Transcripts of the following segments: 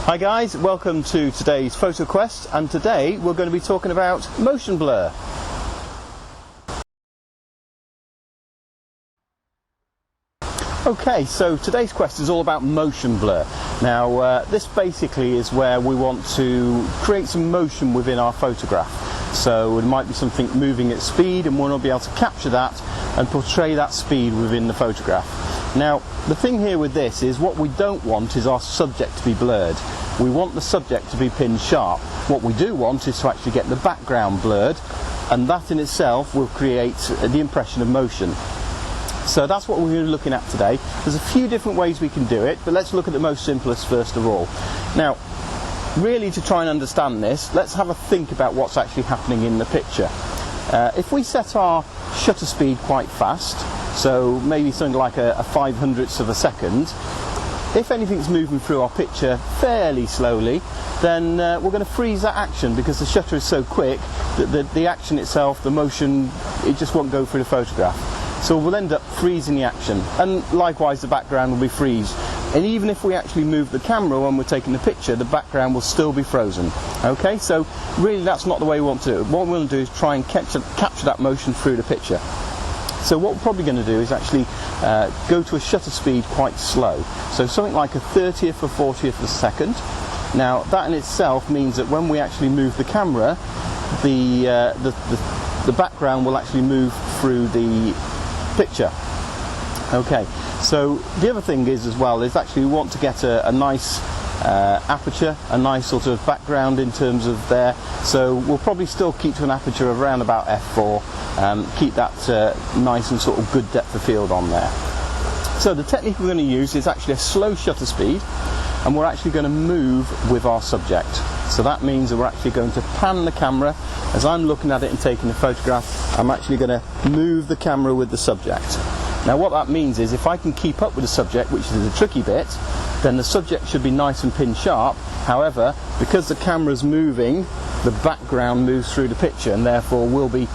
Hi guys, welcome to today's Photo Quest, and today we're going to be talking about motion blur. Okay, so today's quest is all about motion blur. Now this basically is where we want to create some motion within our photograph. So it might be something moving at speed and we want to be able to capture that and portray that speed within the photograph. Now the thing here with this is what we don't want is our subject to be blurred. We want the subject to be pinned sharp. What we do want is to actually get the background blurred, and that in itself will create the impression of motion. So that's what we're going to be looking at today. There's a few different ways we can do it, but let's look at the most simplest first of all. Now, really to try and understand this, let's have a think about what's actually happening in the picture. If we set our shutter speed quite fast, so maybe something like a 5/100th of a second, if anything's moving through our picture fairly slowly, then we're going to freeze that action because the shutter is so quick that the action itself, the motion, it just won't go through the photograph. So we'll end up freezing the action, and likewise the background will be freezed. And even if we actually move the camera when we're taking the picture, the background will still be frozen. Okay, so really that's not the way we want to do it. What we want to do is try and capture that motion through the picture. So what we're probably going to do is actually go to a shutter speed quite slow. So something like a 30th or 40th of a second. Now that in itself means that when we actually move the camera, the background will actually move through the picture. Okay, so the other thing is as well is actually we want to get a nice aperture, a nice sort of background in terms of there. So we'll probably still keep to an aperture of around about f4. Keep that nice and sort of good depth of field on there. So the technique we're going to use is actually a slow shutter speed, and we're actually going to move with our subject. So that means that we're actually going to pan the camera. As I'm looking at it and taking the photograph, I'm actually going to move the camera with the subject. Now what that means is if I can keep up with the subject, which is the tricky bit, then the subject should be nice and pin sharp. However, because the camera's moving, the background moves through the picture and therefore will be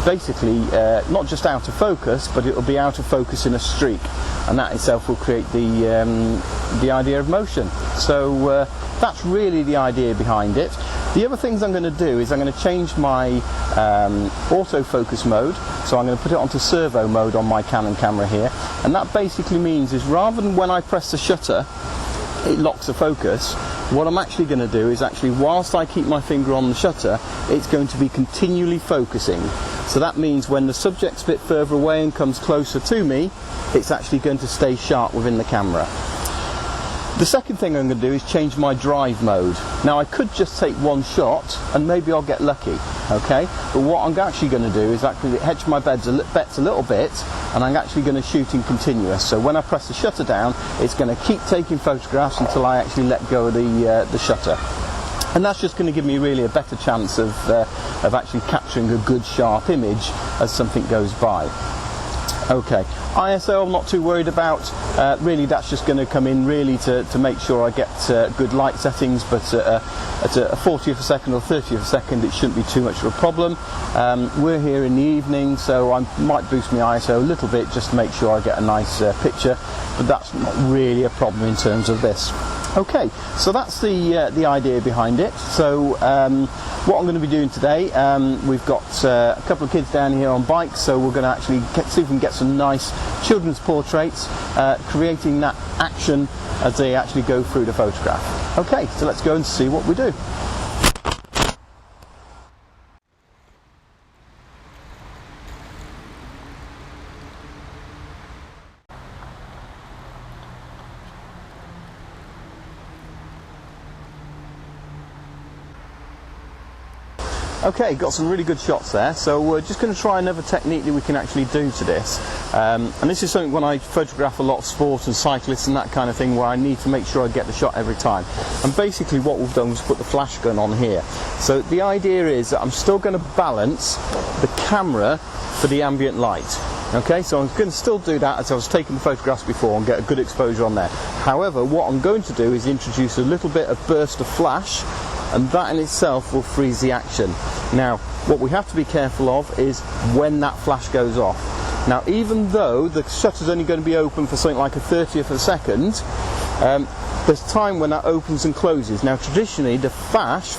basically not just out of focus, but it will be out of focus in a streak, and that itself will create the idea of motion. So that's really the idea behind it. The other things I'm going to do is I'm going to change my autofocus mode, so I'm going to put it onto servo mode on my Canon camera here, and that basically means is rather than when I press the shutter it locks the focus, what I'm actually going to do is actually whilst I keep my finger on the shutter, it's going to be continually focusing. So that means when the subject's a bit further away and comes closer to me, it's actually going to stay sharp within the camera. The second thing I'm going to do is change my drive mode. Now I could just take one shot and maybe I'll get lucky, okay? But what I'm actually going to do is actually hedge my bets a little bit, and I'm actually going to shoot in continuous. So when I press the shutter down, it's going to keep taking photographs until I actually let go of the shutter. And that's just going to give me really a better chance of actually capturing a good sharp image as something goes by. Okay, ISO I'm not too worried about. Really that's just going to come in really to make sure I get good light settings, but at a 40th of a second or 30th of a second it shouldn't be too much of a problem. We're here in the evening, so I might boost my ISO a little bit just to make sure I get a nice picture, but that's not really a problem in terms of this. Okay, so that's the idea behind it. So what I'm going to be doing today, we've got a couple of kids down here on bikes, so we're going to actually see if we can get some nice children's portraits, creating that action as they actually go through the photograph. Okay, so let's go and see what we do. Okay, got some really good shots there, so we're just going to try another technique that we can actually do to this. And this is something when I photograph a lot of sport and cyclists and that kind of thing, where I need to make sure I get the shot every time. And basically what we've done was put the flash gun on here. So the idea is that I'm still going to balance the camera for the ambient light. Okay, so I'm going to still do that as I was taking the photographs before and get a good exposure on there. However, what I'm going to do is introduce a little bit of burst of flash, and that in itself will freeze the action. Now, what we have to be careful of is when that flash goes off. Now, even though the shutter's only going to be open for something like a 30th of a second, there's time when that opens and closes. Now traditionally the flash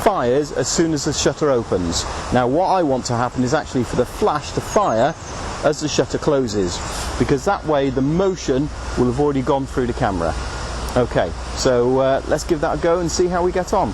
fires as soon as the shutter opens. Now what I want to happen is actually for the flash to fire as the shutter closes, because that way the motion will have already gone through the camera. Okay, so let's give that a go and see how we get on.